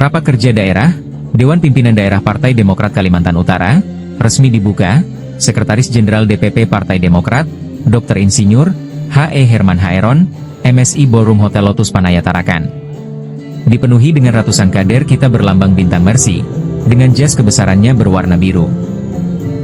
Rapat Kerja Daerah, Dewan Pimpinan Daerah Partai Demokrat Kalimantan Utara, resmi dibuka. Sekretaris Jenderal DPP Partai Demokrat, Dr. Insinyur H.E. Herman Haeron, MSI Ballroom Hotel Lotus Panaya Tarakan. Dipenuhi dengan ratusan kader kita berlambang bintang Mercy, dengan jas kebesarannya berwarna biru.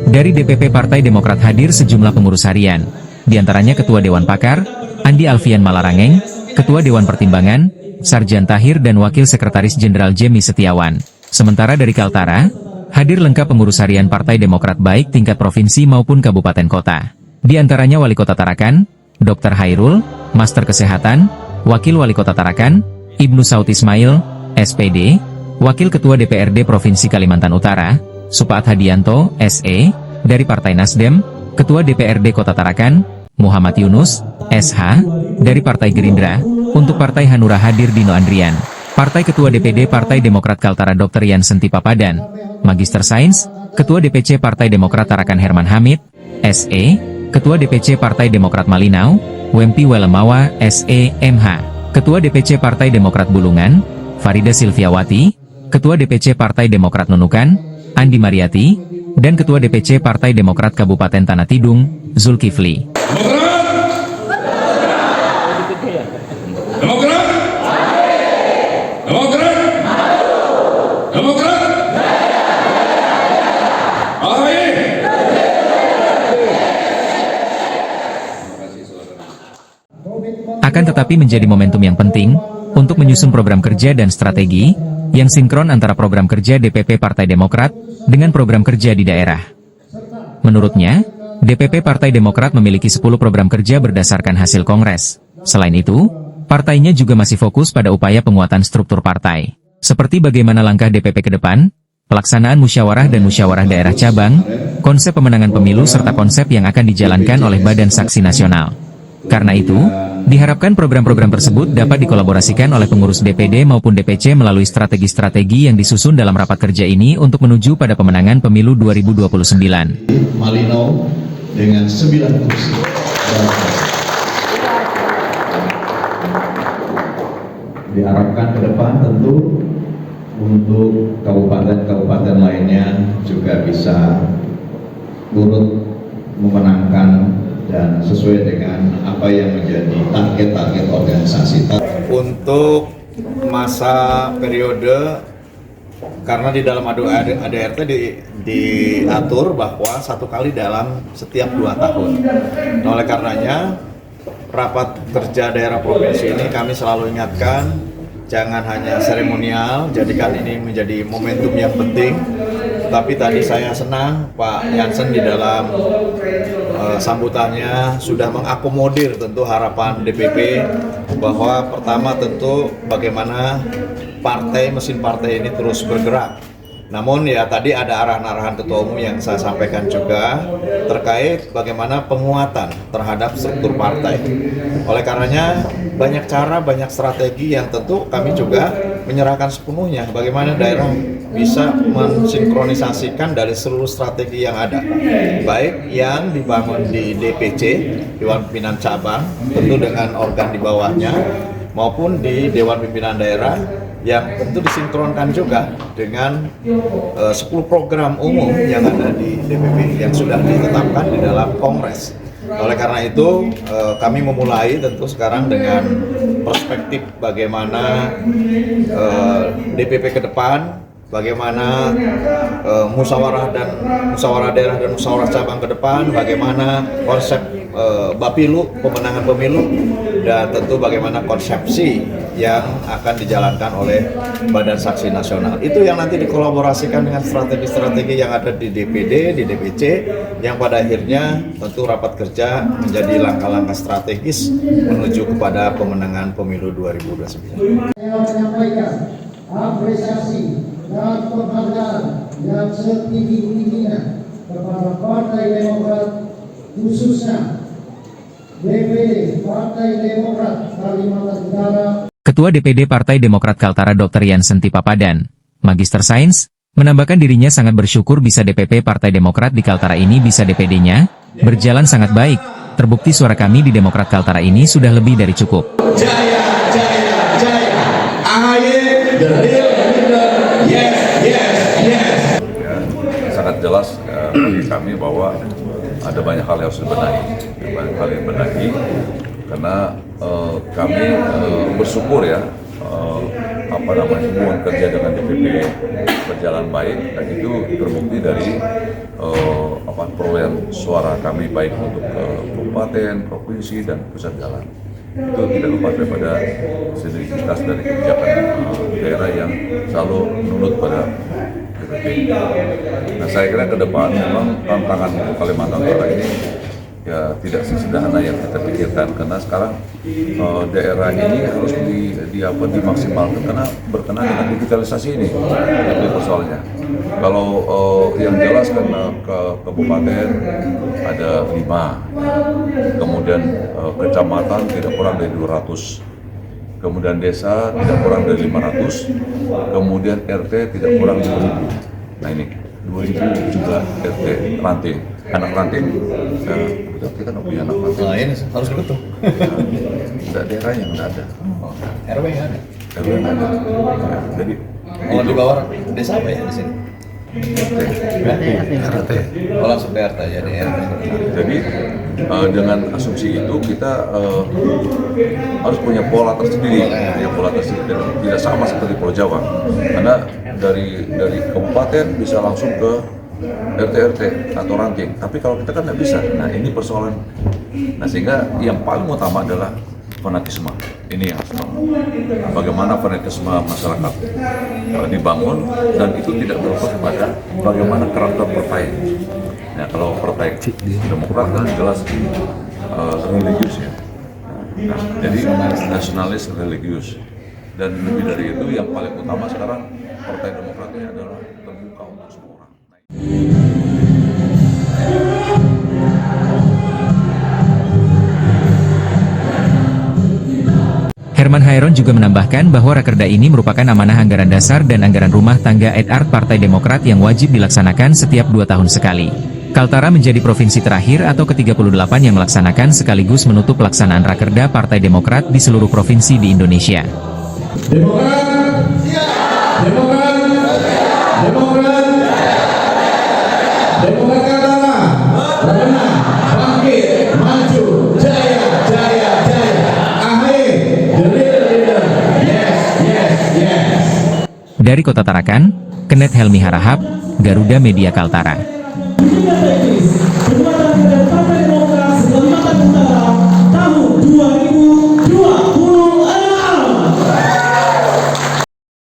Dari DPP Partai Demokrat hadir sejumlah pengurus harian, diantaranya Ketua Dewan Pakar, Andi Alfian Malarangeng, Ketua Dewan Pertimbangan, Sarjan Tahir dan Wakil Sekretaris Jenderal Jemi Setiawan. Sementara dari Kaltara, hadir lengkap pengurus harian Partai Demokrat baik tingkat provinsi maupun kabupaten kota. Di antaranya Wali Kota Tarakan, Dr. Hairul, Master Kesehatan, Wakil Wali Kota Tarakan, Ibnu Saud Ismail, SPD, Wakil Ketua DPRD Provinsi Kalimantan Utara, Supaat Hadianto, SE, dari Partai Nasdem, Ketua DPRD Kota Tarakan, Muhammad Yunus, SH, dari Partai Gerindra. Untuk Partai Hanura hadir Dino Andrian, Partai Ketua DPD Partai Demokrat Kaltara Dr. Yansenti Papadan, Magister Sains, Ketua DPC Partai Demokrat Tarakan Herman Hamid, SE, Ketua DPC Partai Demokrat Malinau, Wempi Welemawa, SE, MH, Ketua DPC Partai Demokrat Bulungan, Farida Silviawati, Ketua DPC Partai Demokrat Nunukan, Andi Mariati, dan Ketua DPC Partai Demokrat Kabupaten Tanah Tidung, Zulkifli. Demokrat, Demokrat, Demokrat, AHY. Akan tetapi menjadi momentum yang penting untuk menyusun program kerja dan strategi yang sinkron antara program kerja DPP Partai Demokrat dengan program kerja di daerah. Menurutnya, DPP Partai Demokrat memiliki 10 program kerja berdasarkan hasil Kongres. Selain itu, partainya juga masih fokus pada upaya penguatan struktur partai. Seperti bagaimana langkah DPP ke depan, pelaksanaan musyawarah dan musyawarah daerah cabang, konsep pemenangan pemilu serta konsep yang akan dijalankan oleh Badan Saksi Nasional. Karena itu, diharapkan program-program tersebut dapat dikolaborasikan oleh pengurus DPD maupun DPC melalui strategi-strategi yang disusun dalam rapat kerja ini untuk menuju pada pemenangan pemilu 2029. Malinau dengan 9 kursi. Diharapkan ke depan tentu untuk kabupaten-kabupaten lainnya juga bisa turut memenangkan dan sesuai dengan apa yang menjadi target-target organisasi. Untuk masa periode, karena di dalam ADRT diatur bahwa 1 kali dalam setiap 2 tahun. Nah, oleh karenanya rapat kerja daerah provinsi ini kami selalu ingatkan, jangan hanya seremonial, jadikan ini menjadi momentum yang penting. Tapi tadi saya senang Pak Yansen di dalam sambutannya sudah mengakomodir tentu harapan DPP bahwa pertama tentu bagaimana mesin partai ini terus bergerak. Namun ya tadi ada arahan-arahan ketua umum yang saya sampaikan juga terkait bagaimana penguatan terhadap struktur partai. Oleh karenanya banyak cara, banyak strategi yang tentu kami juga menyerahkan sepenuhnya bagaimana daerah bisa mensinkronisasikan dari seluruh strategi yang ada, baik yang dibangun di DPC, Dewan Pimpinan Cabang, tentu dengan organ di bawahnya, maupun di Dewan Pimpinan Daerah yang tentu disinkronkan juga dengan 10 program umum yang ada di DPP yang sudah ditetapkan di dalam Kongres. Oleh karena itu kami memulai tentu sekarang dengan perspektif bagaimana DPP ke depan, bagaimana musyawarah daerah dan musyawarah cabang ke depan, bagaimana konsep Bapilu, pemenangan pemilu, dan tentu bagaimana konsepsi yang akan dijalankan oleh Badan Saksi Nasional. Itu yang nanti dikolaborasikan dengan strategi-strategi yang ada di DPD, di DPC, yang pada akhirnya tentu rapat kerja menjadi langkah-langkah strategis menuju kepada pemenangan pemilu 2029. Saya menyampaikan apresiasi dan penghargaan yang setinggi-tingginya kepada Partai Demokrat, khususnya DPD Partai Demokrat Kalimantan Utara. Ketua DPD Partai Demokrat Kaltara Dr. Yansenti Papadan Magister Sains, menambahkan dirinya sangat bersyukur bisa DPP Partai Demokrat di Kaltara ini bisa DPD-nya berjalan sangat baik. Terbukti suara kami di Demokrat Kaltara ini sudah lebih dari cukup. Jaya, jaya, jaya. AHY, the real leader. Yes, yes, yes. Ya, sangat jelas bagi kami bahwa ada banyak hal yang harus dibenahi, karena kami bersyukur ya hubungan kerja dengan DPP berjalan baik, dan itu terbukti dari perolehan suara kami baik untuk kabupaten, provinsi dan pusat jalan. Itu tidak lepas daripada sinergitas dari kebijakan daerah yang selalu menurut pada DPP. Nah, saya kira ke depan memang tantangan Kalimantan Utara ini ya tidak sesederhana yang kita pikirkan, karena sekarang daerah ini harus dimaksimalkan karena berkenaan dengan digitalisasi ini. Itu persoalannya. Kalau yang jelas kan ke kabupaten ada 5, kemudian kecamatan tidak kurang dari 200, kemudian desa tidak kurang dari 500, kemudian RT tidak kurang dari 2.000. Nah ini 2.000 juga RT ranting, anak ranting. Kita nggak punya anak ranting. Nah ini harus betul. Tidak daerah yang nggak ada. RW nggak ada. RW nggak ada. Ya, jadi Di bawah desa apa ya di sini? RT. Oh langsung PRT jadi RT. Jadi dengan asumsi itu kita harus punya pola tersendiri, tidak sama seperti Pulau Jawa, karena dari kabupaten bisa langsung ke RT atau ranting, tapi kalau kita kan nggak bisa. Nah ini persoalan. Nah sehingga yang paling utama adalah fanatisme. Ini yang harus dibangun. Bagaimana fanatisme masyarakat dibangun, dan itu tidak berfokus pada bagaimana karakter partai. Nah, kalau partai Demokrat kan jelas religius ya. Nah, jadi nasionalis religius. Dan lebih dari itu yang paling utama sekarang Partai Demokrat ini adalah terbuka untuk semua orang. Herman Hairon juga menambahkan bahwa rakerda ini merupakan amanah anggaran dasar dan anggaran rumah tangga @art Partai Demokrat yang wajib dilaksanakan setiap 2 tahun sekali. Kaltara menjadi provinsi terakhir atau ke-38 yang melaksanakan sekaligus menutup pelaksanaan rakerda Partai Demokrat di seluruh provinsi di Indonesia. Demokrat, Demokrat, Demokrat, Demokrat Kaltara, bebenah, bangkit, maju, jaya, jaya, jaya. AHY, the real leader. Yes, yes, yes. Dari Kota Tarakan, Kenneth Helmi Harahap, Garuda Media Kaltara.